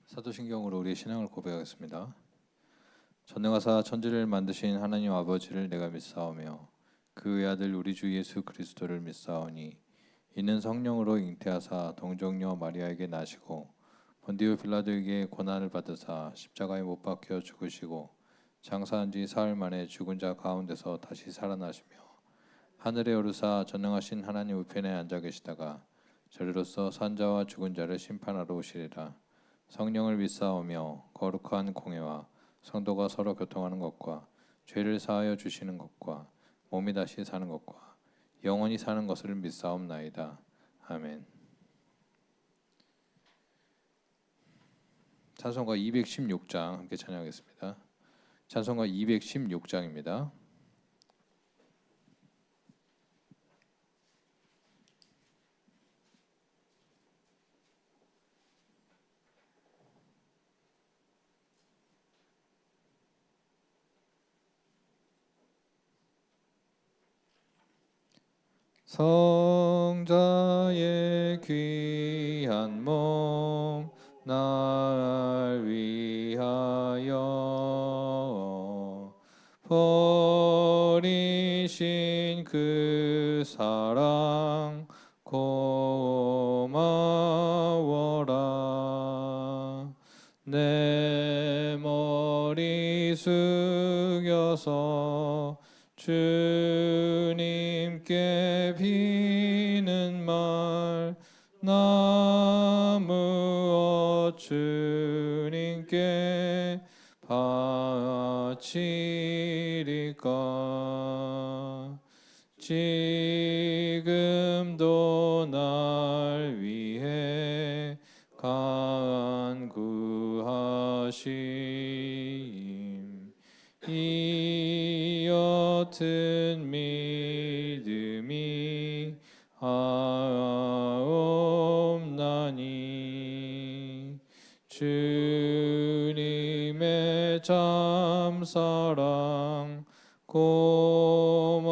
사도신경으로 우리의 신앙을 고백하겠습니다. 전능하사 천지를 만드신 하나님 아버지를 내가 믿사오며 그 외아들 우리 주 예수 그리스도를 믿사오니 이는 성령으로 잉태하사 동정녀 마리아에게 나시고 본디오 빌라도에게 고난을 받으사 십자가에 못 박혀 죽으시고 장사한 지 사흘 만에 죽은 자 가운데서 다시 살아나시며 하늘에 오르사 전능하신 하나님 우편에 앉아 계시다가 저리로서 산자와 죽은 자를 심판하러 오시리라. 성령을 믿사오며 거룩한 공회와 성도가 서로 교통하는 것과 죄를 사하여 주시는 것과 몸이 다시 사는 것과 영원히 사는 것을 믿사옵나이다. 아멘. 찬송가 216장 함께 찬양하겠습니다. 찬송가 216장입니다. 성자의 귀한 몸 날 위하여 버리신 그 사랑 고마워라. 내 머리 숙여서 주님께 비는 말 나무어 주님께 바치리까. 지금도 날 위해 간구하심 이 옅은 믿음이 하옵나니 주님의 참사랑 고맙고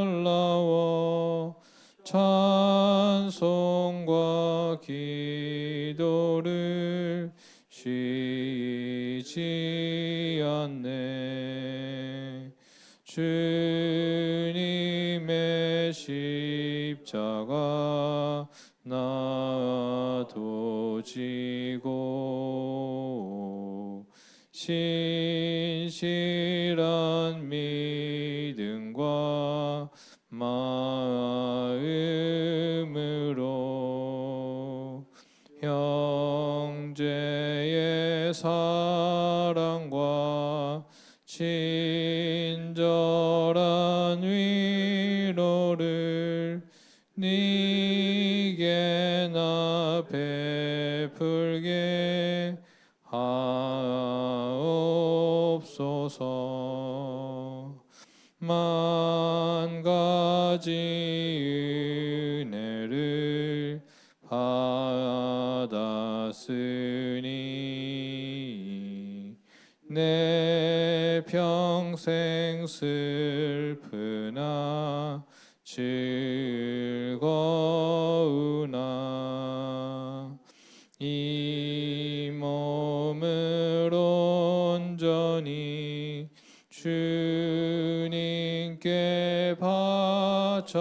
놀라워 찬송과 기도를 쉬지 않네. 주님의 십자가 나도 지고 신실한 믿음과 마음으로 형제의 사랑과 친절한 위로를 네게 나 베풀게 하옵소서. 만 가지 은혜를 받았으니 내 평생 슬프나 즐거우나 이 몸을 온전히 주님께 바쳐서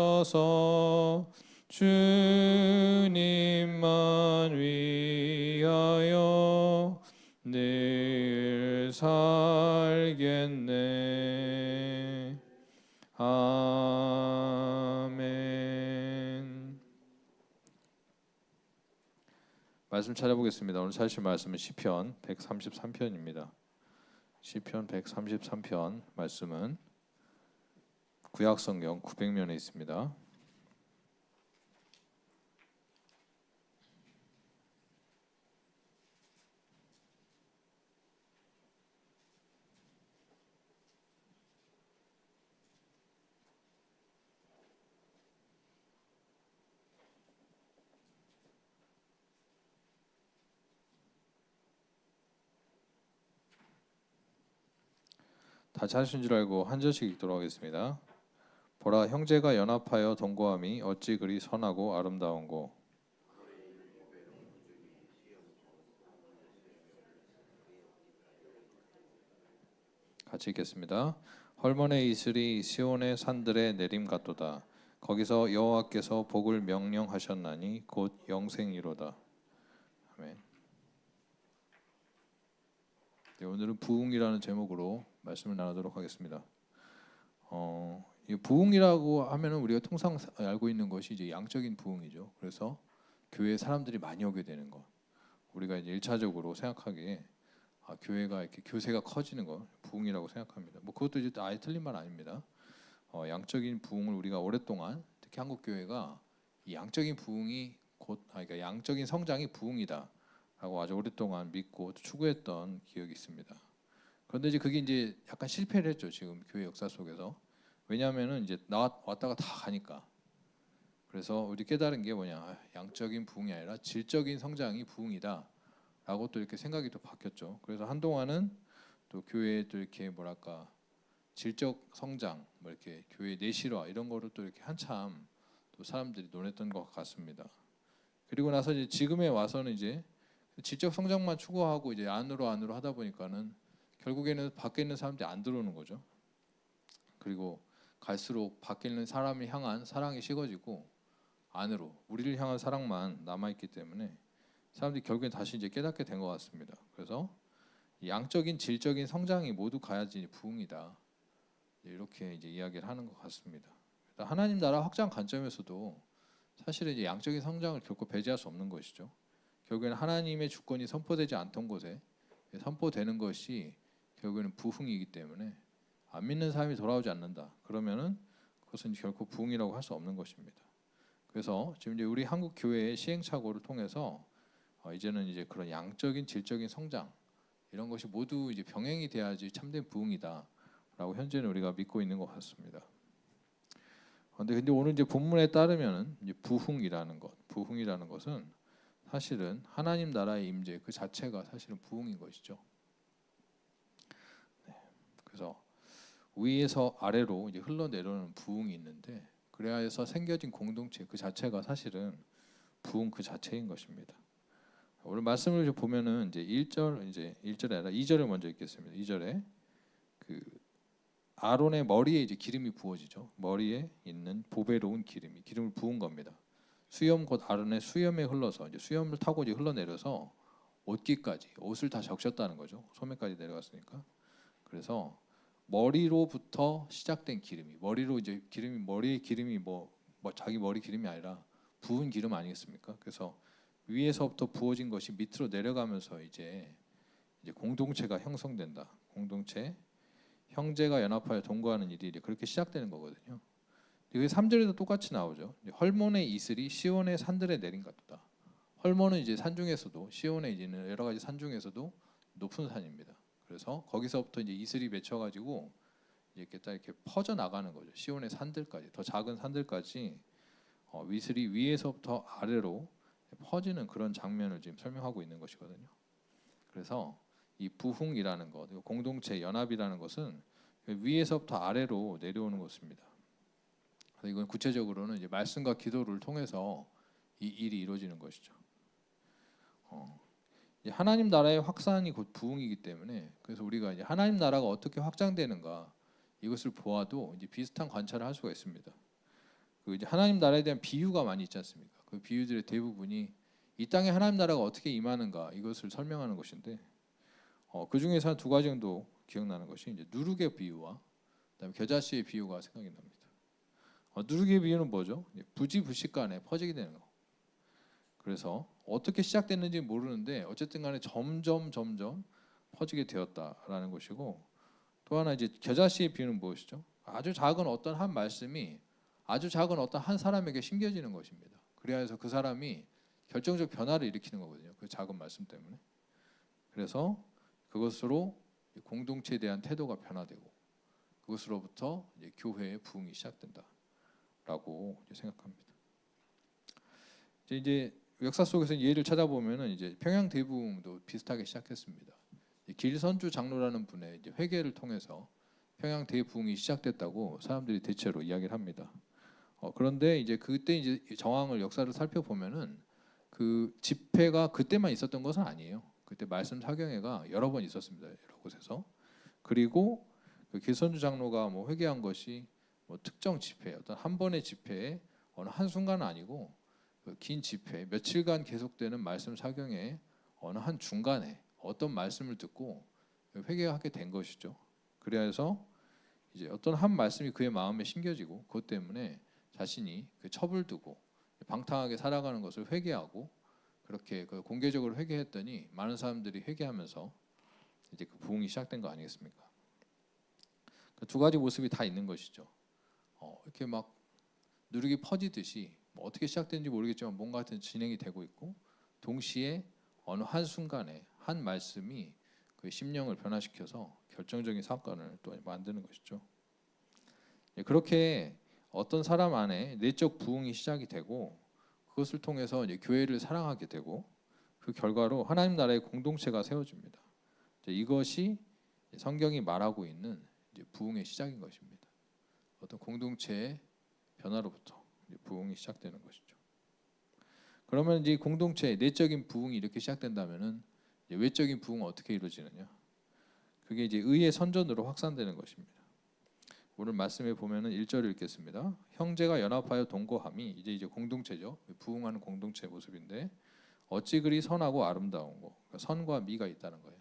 주님만 위하여 늘 살겠네. 아멘. 말씀 찾아보겠습니다. 오늘 찾으실 말씀은 시편 133편입니다. 시편 133편 말씀은 구약성경 900면에 있습니다. 다 찾으신 줄 알고 한 절씩 읽도록 하겠습니다. 보라, 형제가 연합하여 동거함이 어찌 그리 선하고 아름다운고 같이 읽겠습니다. 헐몬의 이슬이 시온의 산들에 내림 같도다. 거기서 여호와께서 복을 명령하셨나니 곧 영생이로다. 아멘. 네, 오늘은 부흥이라는 제목으로 말씀을 나누도록 하겠습니다. 이 부흥이라고 하면은 우리가 통상 알고 있는 것이 이제 양적인 부흥이죠. 그래서 교회에 사람들이 많이 오게 되는 것. 우리가 이제 1차적으로 생각하기에 교회가 이렇게 교세가 커지는 것 부흥이라고 생각합니다. 뭐 그것도 이제 아예 틀린 말 아닙니다. 양적인 부흥을 우리가 오랫동안 특히 한국 교회가 이 양적인 부흥이 그러니까 양적인 성장이 부흥이다라고 아주 오랫동안 믿고 추구했던 기억이 있습니다. 그런데 이제 그게 이제 약간 실패를 했죠. 지금 교회 역사 속에서. 왜냐하면은 이제 왔다가 다 가니까. 그래서 우리 깨달은 게 뭐냐? 양적인 부흥이 아니라 질적인 성장이 부흥이다라고 또 이렇게 생각이 또 바뀌었죠. 그래서 한동안은 또 교회에 또 이렇게 뭐랄까 질적 성장, 뭐 이렇게 교회 내실화 이런 거를 또 이렇게 한참 또 사람들이 논했던 것 같습니다. 그리고 나서 이제 지금에 와서는 이제 질적 성장만 추구하고 이제 안으로 하다 보니까는 결국에는 밖에 있는 사람들이 안 들어오는 거죠. 그리고 갈수록 밖에 있는 사람을 향한 사랑이 식어지고 안으로 우리를 향한 사랑만 남아 있기 때문에 사람들이 결국엔 다시 이제 깨닫게 된 것 같습니다. 그래서 양적인 질적인 성장이 모두 가야지 부흥이다. 이렇게 이제 이야기를 하는 것 같습니다. 하나님 나라 확장 관점에서도 사실은 이제 양적인 성장을 결코 배제할 수 없는 것이죠. 결국에는 하나님의 주권이 선포되지 않던 곳에 선포되는 것이 결국에는 부흥이기 때문에 안 믿는 사람이 돌아오지 않는다. 그러면은 그것은 결코 부흥이라고 할 수 없는 것입니다. 그래서 지금 이제 우리 한국 교회의 시행착오를 통해서 이제는 이제 그런 양적인 질적인 성장 이런 것이 모두 이제 병행이 돼야지 참된 부흥이다라고 현재는 우리가 믿고 있는 것 같습니다. 근데 오늘 이제 본문에 따르면은 이제 부흥이라는 것은 사실은 하나님 나라의 임재 그 자체가 사실은 부흥인 것이죠. 네. 그래서 위에서 아래로 이제 흘러내려오는 부흥이 있는데 그래야 해서 생겨진 공동체 그 자체가 사실은 부흥 그 자체인 것입니다. 오늘 말씀을 보면은 이제 1절이 아니라 2절을 먼저 읽겠습니다. 2절에 그 아론의 머리에 이제 기름이 부어지죠. 머리에 있는 보배로운 기름을 부은 겁니다. 수염 곧 아론의 수염에 흘러서 이제 수염을 타고 이제 흘러내려서 옷깃까지 옷을 다 적셨다는 거죠. 소매까지 내려갔으니까. 그래서 머리로부터 시작된 머리의 기름이 뭐 자기 머리 기름이 아니라 부은 기름 아니겠습니까? 그래서 위에서부터 부어진 것이 밑으로 내려가면서 이제 공동체가 형성된다. 공동체 형제가 연합하여 동거하는 일이 그렇게 시작되는 거거든요. 그게 3절에도 똑같이 나오죠. 헐몬의 이슬이 시온의 산들에 내린 같다. 헐몬은 이제 산 중에서도 시온에 있는 여러 가지 산 중에서도 높은 산입니다. 그래서 거기서부터 이제 이슬이 맺혀가지고 이렇게 딱 이렇게 퍼져 나가는 거죠. 시온의 산들까지, 더 작은 산들까지 이슬이 위에서부터 아래로 퍼지는 그런 장면을 지금 설명하고 있는 것이거든요. 그래서 이 부흥이라는 것, 공동체 연합이라는 것은 위에서부터 아래로 내려오는 것입니다. 그래서 이건 구체적으로는 이제 말씀과 기도를 통해서 이 일이 이루어지는 것이죠. 하나님 나라의 확산이 곧 부흥이기 때문에 그래서 우리가 이제 하나님 나라가 어떻게 확장되는가 이것을 보아도 이제 비슷한 관찰을 할 수가 있습니다. 그 이제 하나님 나라에 대한 비유가 많이 있지 않습니까? 그 비유들의 대부분이 이 땅에 하나님 나라가 어떻게 임하는가 이것을 설명하는 것인데 그 중에서 한 두 가지 정도 기억나는 것이 이제 누룩의 비유와 그다음에 겨자씨의 비유가 생각이 납니다. 누룩의 비유는 뭐죠? 부지불식간에 퍼지게 되는 거. 그래서 어떻게 시작됐는지 모르는데 어쨌든 간에 점점 퍼지게 되었다라는 것이고 또 하나 이제 겨자씨의 비유는 무엇이죠? 아주 작은 어떤 한 말씀이 아주 작은 어떤 한 사람에게 심겨지는 것입니다. 그래야 해서 그 사람이 결정적 변화를 일으키는 거거든요. 그 작은 말씀 때문에. 그래서 그것으로 공동체에 대한 태도가 변화되고 그것으로부터 이제 교회의 부흥이 시작된다라고 생각합니다. 이제 역사 속에서 예를 찾아보면은 이제 평양 대부흥도 비슷하게 시작했습니다. 길선주 장로라는 분의 이제 회개를 통해서 평양 대부흥이 시작됐다고 사람들이 대체로 이야기를 합니다. 그런데 이제 그때 이제 정황을 역사를 살펴보면은 그 집회가 그때만 있었던 것은 아니에요. 그때 말씀 사경회가 여러 번 있었습니다. 여러 곳에서. 그리고 그 길선주 장로가 뭐 회개한 것이 뭐 특정 집회, 어떤 한 번의 집회에 어느 한 순간은 아니고 그 긴 집회, 며칠간 계속되는 말씀 사경에 어느 한 중간에 어떤 말씀을 듣고 회개하게 된 것이죠. 그래서 이제 어떤 한 말씀이 그의 마음에 심겨지고 그것 때문에 자신이 그 첩을 두고 방탕하게 살아가는 것을 회개하고 그렇게 그 공개적으로 회개했더니 많은 사람들이 회개하면서 이제 그 부흥이 시작된 거 아니겠습니까? 그 두 가지 모습이 다 있는 것이죠. 이렇게 막 누룩이 퍼지듯이 뭐 어떻게 시작된지 모르겠지만 뭔가 같은 진행이 되고 있고 동시에 어느 한 순간에 한 말씀이 그 심령을 변화시켜서 결정적인 사건을 또 만드는 것이죠. 그렇게 어떤 사람 안에 내적 부흥이 시작이 되고 그것을 통해서 이제 교회를 사랑하게 되고 그 결과로 하나님 나라의 공동체가 세워집니다. 이것이 성경이 말하고 있는 이제 부흥의 시작인 것입니다. 어떤 공동체의 변화로부터 이제 부흥이 시작되는 것이죠. 그러면 이제 공동체의 내적인 부흥이 이렇게 시작된다면은 외적인 부흥은 어떻게 이루어지느냐? 그게 이제 의의 선전으로 확산되는 것입니다. 오늘 말씀에 보면은 1절을 읽겠습니다. 형제가 연합하여 동거함이 이제 공동체죠. 부흥하는 공동체 모습인데 어찌 그리 선하고 아름다운 거. 그러니까 선과 미가 있다는 거예요.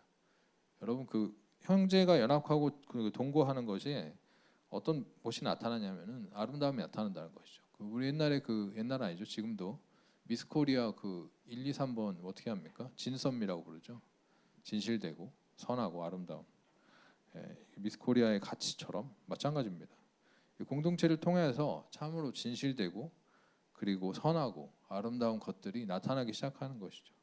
여러분 그 형제가 연합하고 그 동거하는 것이 어떤 것이 나타나냐면은 아름다움이 나타난다는 것이죠. 우리 옛날에 그 옛날 아니죠. 지금도 미스코리아 그 1, 2, 3번 어떻게 합니까? 진선미라고 부르죠. 진실되고 선하고 아름다움. 미스코리아의 가치처럼 마찬가지입니다. 공동체를 통해서 참으로 진실되고 그리고 선하고 아름다운 것들이 나타나기 시작하는 것이죠.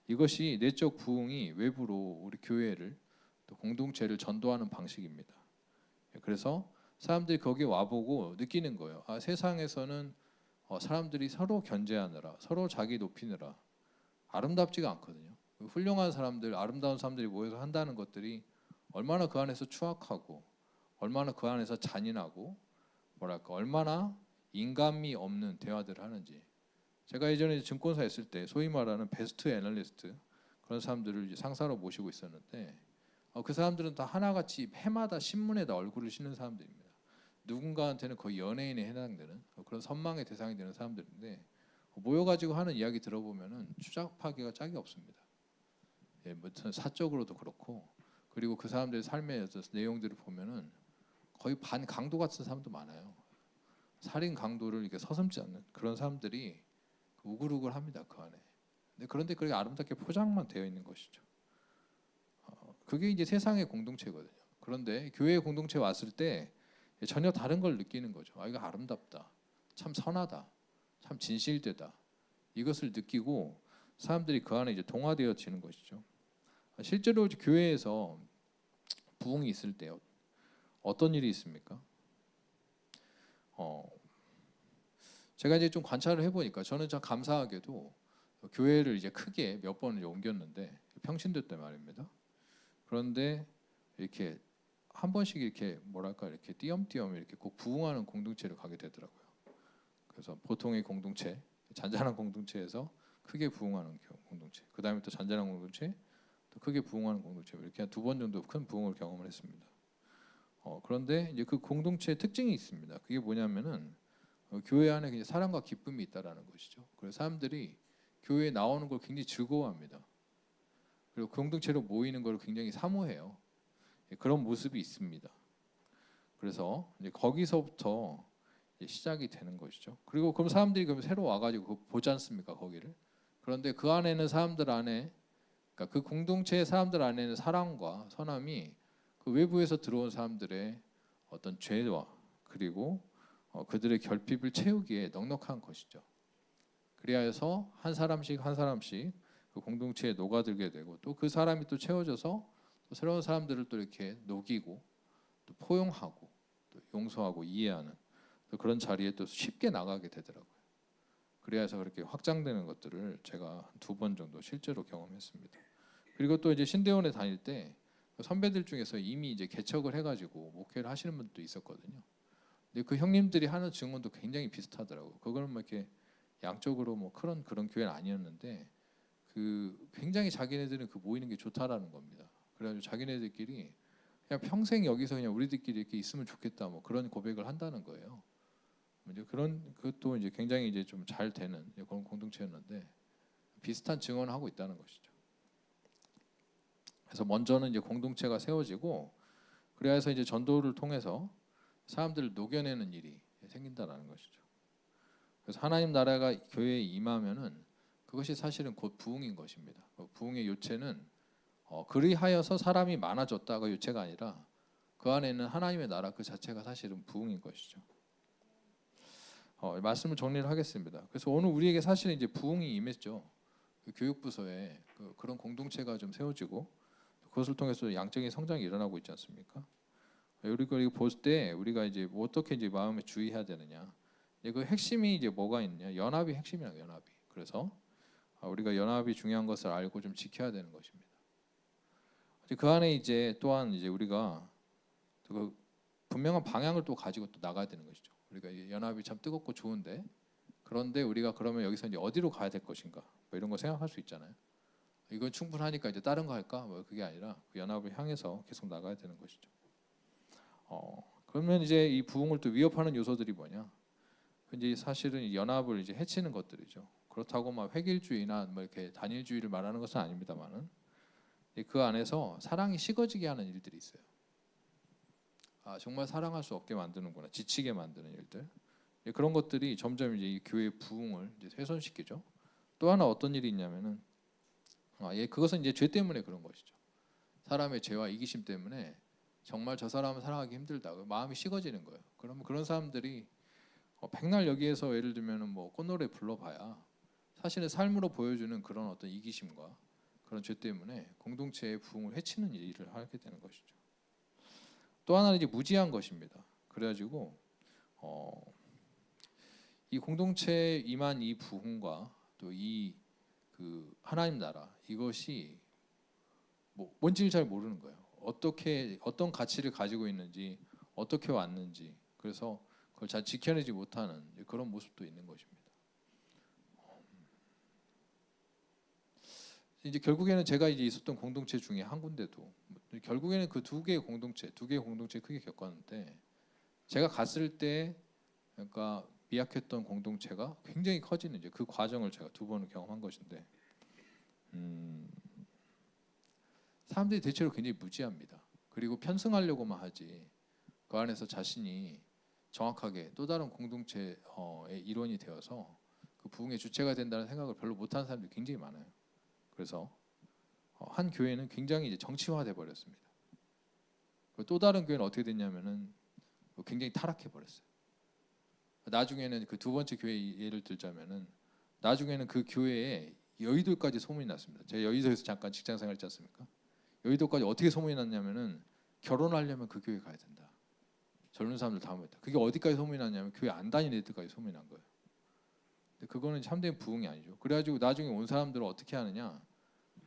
이것이 내적 부흥이 외부로 우리 교회를 또 공동체를 전도하는 방식입니다. 그래서 사람들이 거기에 와보고 느끼는 거예요. 아, 세상에서는 사람들이 서로 견제하느라 서로 자기 높이느라 아름답지가 않거든요. 훌륭한 사람들, 아름다운 사람들이 모여서 한다는 것들이 얼마나 그 안에서 추악하고 얼마나 그 안에서 잔인하고 뭐랄까 얼마나 인감이 없는 대화들을 하는지. 제가 예전에 증권사 있을 때 소위 말하는 베스트 애널리스트 그런 사람들을 이제 상사로 모시고 있었는데 그 사람들은 다 하나같이 해마다 신문에다 얼굴을 싣는 사람들입니다. 누군가한테는 거의 연예인에 해당되는 그런 선망의 대상이 되는 사람들인데 모여가지고 하는 이야기 들어보면은 추잡하기가 짝이 없습니다. 예, 뭐 사적으로도 그렇고 그리고 그 사람들의 삶의 내용들을 보면은 거의 반 강도 같은 사람도 많아요. 살인 강도를 이렇게 서슴지 않는 그런 사람들이 우글우글합니다 그 안에. 그런데 그렇게 아름답게 포장만 되어 있는 것이죠. 그게 이제 세상의 공동체거든요. 그런데 교회의 공동체에 왔을 때 전혀 다른 걸 느끼는 거죠. 아, 이거 아름답다, 참 선하다, 참 진실되다. 이것을 느끼고 사람들이 그 안에 이제 동화되어지는 것이죠. 실제로 교회에서 부흥이 있을 때 어떤 일이 있습니까? 제가 이제 좀 관찰을 해보니까 저는 참 감사하게도 교회를 이제 크게 몇 번을 옮겼는데 평신도 때 말입니다. 그런데 이렇게 한 번씩 이렇게 뭐랄까 이렇게 띄엄띄엄 이렇게 꼭 부흥하는 공동체를 가게 되더라고요. 그래서 보통의 공동체, 잔잔한 공동체에서 크게 부흥하는 공동체, 그 다음에 또 잔잔한 공동체, 또 크게 부흥하는 공동체 이렇게 한 두 번 정도 큰 부흥을 경험을 했습니다. 그런데 이제 그 공동체의 특징이 있습니다. 그게 뭐냐면은 교회 안에 그냥 사랑과 기쁨이 있다라는 것이죠. 그래서 사람들이 교회에 나오는 걸 굉장히 즐거워합니다. 그리고 공동체로 모이는 걸 굉장히 사모해요. 그런 모습이 있습니다. 그래서 이제 거기서부터 이제 시작이 되는 것이죠. 그리고 그럼 사람들이 그럼 새로 와가지고 보지 않습니까 거기를? 그런데 그 안에는 사람들 안에, 그러니까 그 공동체의 사람들 안에는 사랑과 선함이 그 외부에서 들어온 사람들의 어떤 죄와 그리고 그들의 결핍을 채우기에 넉넉한 것이죠. 그리하여서 한 사람씩 한 사람씩 그 공동체에 녹아들게 되고 또 그 사람이 또 채워져서 또 새로운 사람들을 또 이렇게 녹이고 또 포용하고 또 용서하고 이해하는 또 그런 자리에 또 쉽게 나가게 되더라고요. 그래서 그렇게 확장되는 것들을 제가 두 번 정도 실제로 경험했습니다. 그리고 또 이제 신대원에 다닐 때 선배들 중에서 이미 이제 개척을 해가지고 목회를 하시는 분도 있었거든요. 근데 그 형님들이 하는 증언도 굉장히 비슷하더라고요. 그거는 뭐 이렇게 양쪽으로 뭐 그런 교회는 아니었는데 그 굉장히 자기네들은 그 모이는 게 좋다라는 겁니다. 그래가지고 자기네들끼리 그냥 평생 여기서 그냥 우리들끼리 이렇게 있으면 좋겠다 뭐 그런 고백을 한다는 거예요. 이제 그런 그것도 이제 굉장히 이제 좀 잘 되는 그런 공동체였는데 비슷한 증언을 하고 있다는 것이죠. 그래서 먼저는 이제 공동체가 세워지고 그래서 이제 전도를 통해서 사람들을 녹여내는 일이 생긴다라는 것이죠. 그래서 하나님 나라가 교회에 임하면은 그것이 사실은 곧 부흥인 것입니다. 부흥의 요체는 그리하여서 사람이 많아졌다가 요체가 아니라 그 안에 있는 하나님의 나라 그 자체가 사실은 부흥인 것이죠. 말씀을 정리를 하겠습니다. 그래서 오늘 우리에게 사실은 이제 부흥이 임했죠. 그 교육부서에 그런 공동체가 좀 세워지고 그것을 통해서 양적인 성장이 일어나고 있지 않습니까? 우리가 이거 볼 때 우리가 이제 어떻게 이제 마음에 주의해야 되느냐? 그 핵심이 이제 뭐가 있냐? 연합이 핵심이야, 연합이. 그래서 우리가 연합이 중요한 것을 알고 좀 지켜야 되는 것입니다. 그 안에 이제 또한 이제 우리가 그 분명한 방향을 또 가지고 또 나가야 되는 것이죠. 우리가 연합이 참 뜨겁고 좋은데 그런데 우리가 그러면 여기서 이제 어디로 가야 될 것인가? 뭐 이런 거 생각할 수 있잖아요. 이건 충분하니까 이제 다른 거 할까? 뭐 그게 아니라 그 연합을 향해서 계속 나가야 되는 것이죠. 그러면 이제 이 부흥을 또 위협하는 요소들이 뭐냐? 이제 사실은 연합을 이제 해치는 것들이죠. 그렇다고 막 획일주의나 뭐 이렇게 단일주의를 말하는 것은 아닙니다만은 그 안에서 사랑이 식어지게 하는 일들이 있어요. 정말 사랑할 수 없게 만드는구나, 지치게 만드는 일들. 그런 것들이 점점 이제 이 교회의 부흥을 이제 훼손시키죠. 또 하나 어떤 일이 있냐면은 그것은 이제 죄 때문에 그런 것이죠. 사람의 죄와 이기심 때문에 정말 저 사람을 사랑하기 힘들다. 마음이 식어지는 거예요. 그러면 그런 사람들이 백날 여기에서 예를 들면은 뭐 꽃노래 불러봐야 사실은 삶으로 보여주는 그런 어떤 이기심과 그런 죄 때문에 공동체의 부흥을 해치는 일을 하게 되는 것이죠. 또 하나는 이제 무지한 것입니다. 그래가지고 이 공동체에 임한 이 부흥과 또 이 그 하나님 나라 이것이 뭐 뭔지를 잘 모르는 거예요. 어떻게 어떤 가치를 가지고 있는지 어떻게 왔는지 그래서 그걸 잘 지켜내지 못하는 그런 모습도 있는 것입니다. 이제 결국에는 제가 이제 있었던 공동체 중에 한 군데도 결국에는 그 두 개의 공동체 크게 겪었는데 제가 갔을 때 그러니까 미약했던 공동체가 굉장히 커지는 이제 그 과정을 제가 두 번을 경험한 것인데 사람들이 대체로 굉장히 무지합니다. 그리고 편승하려고만 하지 그 안에서 자신이 정확하게 또 다른 공동체의 일원이 되어서 그 부흥의 주체가 된다는 생각을 별로 못하는 사람들이 굉장히 많아요. 그래서 한 교회는 굉장히 이제 정치화돼 버렸습니다. 또 다른 교회는 어떻게 됐냐면은 굉장히 타락해 버렸어요. 나중에는 그 두 번째 교회 예를 들자면은 나중에는 그 교회에 여의도까지 소문이 났습니다. 제가 여의도에서 잠깐 직장 생활했지 않습니까? 여의도까지 어떻게 소문이 났냐면은 결혼하려면 그 교회 가야 된다. 젊은 사람들 다 모였다. 그게 어디까지 소문이 났냐면 교회 안 다니는 애들까지 소문이 난 거예요. 근데 그거는 참된 부흥이 아니죠. 그래가지고 나중에 온 사람들은 어떻게 하느냐?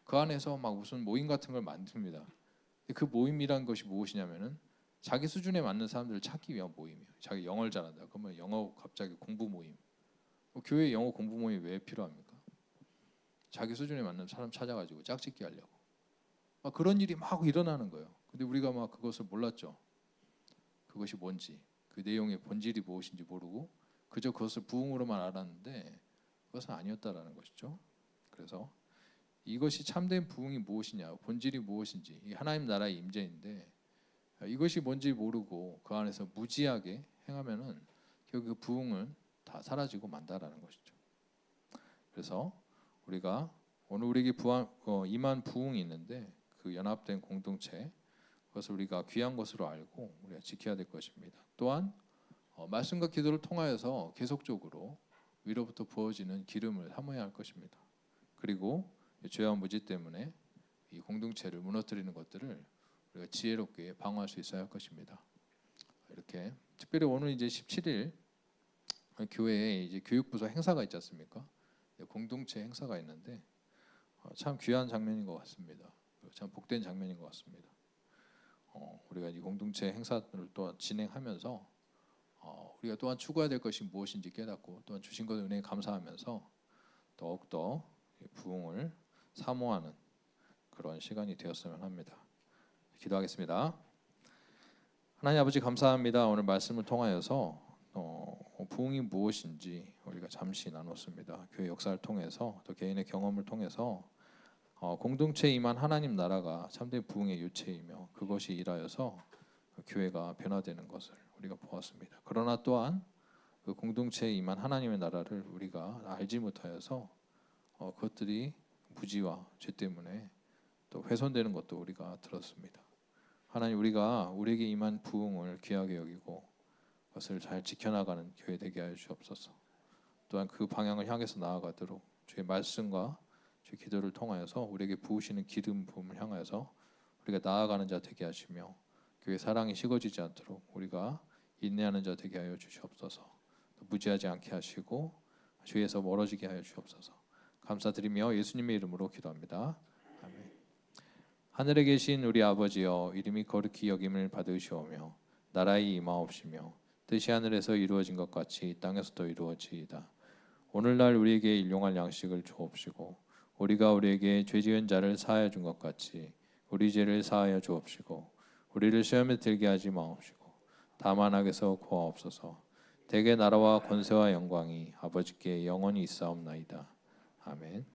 그 안에서 막 무슨 모임 같은 걸 만듭니다. 근데 그 모임이란 것이 무엇이냐면은 자기 수준에 맞는 사람들을 찾기 위한 모임이에요. 자기 영어를 잘한다. 그러면 영어 갑자기 공부 모임. 교회 영어 공부 모임이 왜 필요합니까? 자기 수준에 맞는 사람 찾아가지고 짝짓기 하려고. 그런 일이 막 일어나는 거예요. 근데 우리가 막 그것을 몰랐죠. 그것이 뭔지, 그 내용의 본질이 무엇인지 모르고 그저 그것을 부흥으로만 알았는데 그것은 아니었다라는 것이죠. 그래서 이것이 참된 부흥이 무엇이냐, 본질이 무엇인지 이 하나님 나라의 임재인데 이것이 뭔지 모르고 그 안에서 무지하게 행하면은 결국 그 부흥은 다 사라지고 만다라는 것이죠. 그래서 우리가 오늘 우리에게 임한 부흥이 있는데 그 연합된 공동체 그것을 우리가 귀한 것으로 알고 우리가 지켜야 될 것입니다. 또한 말씀과 기도를 통하여서 계속적으로 위로부터 부어지는 기름을 사모해야 할 것입니다. 그리고 죄와 무지 때문에 이 공동체를 무너뜨리는 것들을 우리가 지혜롭게 방어할 수 있어야 할 것입니다. 이렇게 특별히 오늘 이제 17일 교회에 이제 교육부서 행사가 있지 않습니까? 공동체 행사가 있는데 참 귀한 장면인 것 같습니다. 참 복된 장면인 것 같습니다. 우리가 이 공동체 행사를 또 진행하면서 우리가 또한 추구해야 될 것이 무엇인지 깨닫고 또한 주신 것 은혜에 감사하면서 더욱더 부흥을 사모하는 그런 시간이 되었으면 합니다. 기도하겠습니다. 하나님 아버지 감사합니다. 오늘 말씀을 통하여서 부흥이 무엇인지 우리가 잠시 나눴습니다. 교회 역사를 통해서 또 개인의 경험을 통해서 공동체에 임한 하나님 나라가 참된 부흥의 유체이며 그것이 일하여서 교회가 변화되는 것을 우리가 보았습니다. 그러나 또한 그 공동체에 임한 하나님의 나라를 우리가 알지 못하여서 그것들이 무지와 죄 때문에 또 훼손되는 것도 우리가 들었습니다. 하나님, 우리가 우리에게 임한 부흥을 귀하게 여기고 그것을 잘 지켜나가는 교회 되게 하여 주옵소서. 또한 그 방향을 향해서 나아가도록 주의 말씀과 주의 기도를 통하여서 우리에게 부으시는 기름 부음을 향하여서 우리가 나아가는 자 되게 하시며 교회 사랑이 식어지지 않도록 우리가 인내하는 자 되게 하여 주시옵소서. 또 무지하지 않게 하시고 주에서 멀어지게 하여 주옵소서. 감사드리며 예수님의 이름으로 기도합니다. 아멘. 하늘에 계신 우리 아버지여, 이름이 거룩히 여김을 받으시오며 나라의 임하옵시며 뜻이 하늘에서 이루어진 것 같이 땅에서도 이루어지이다. 오늘날 우리에게 일용할 양식을 주옵시고 우리가 우리에게 죄 지은 자를 사하여 준 것 같이 우리 죄를 사하여 주옵시고 우리를 시험에 들게 하지 마옵시고 다만 악에서 구하옵소서. 대개 나라와 권세와 영광이 아버지께 영원히 있사옵나이다. 아멘.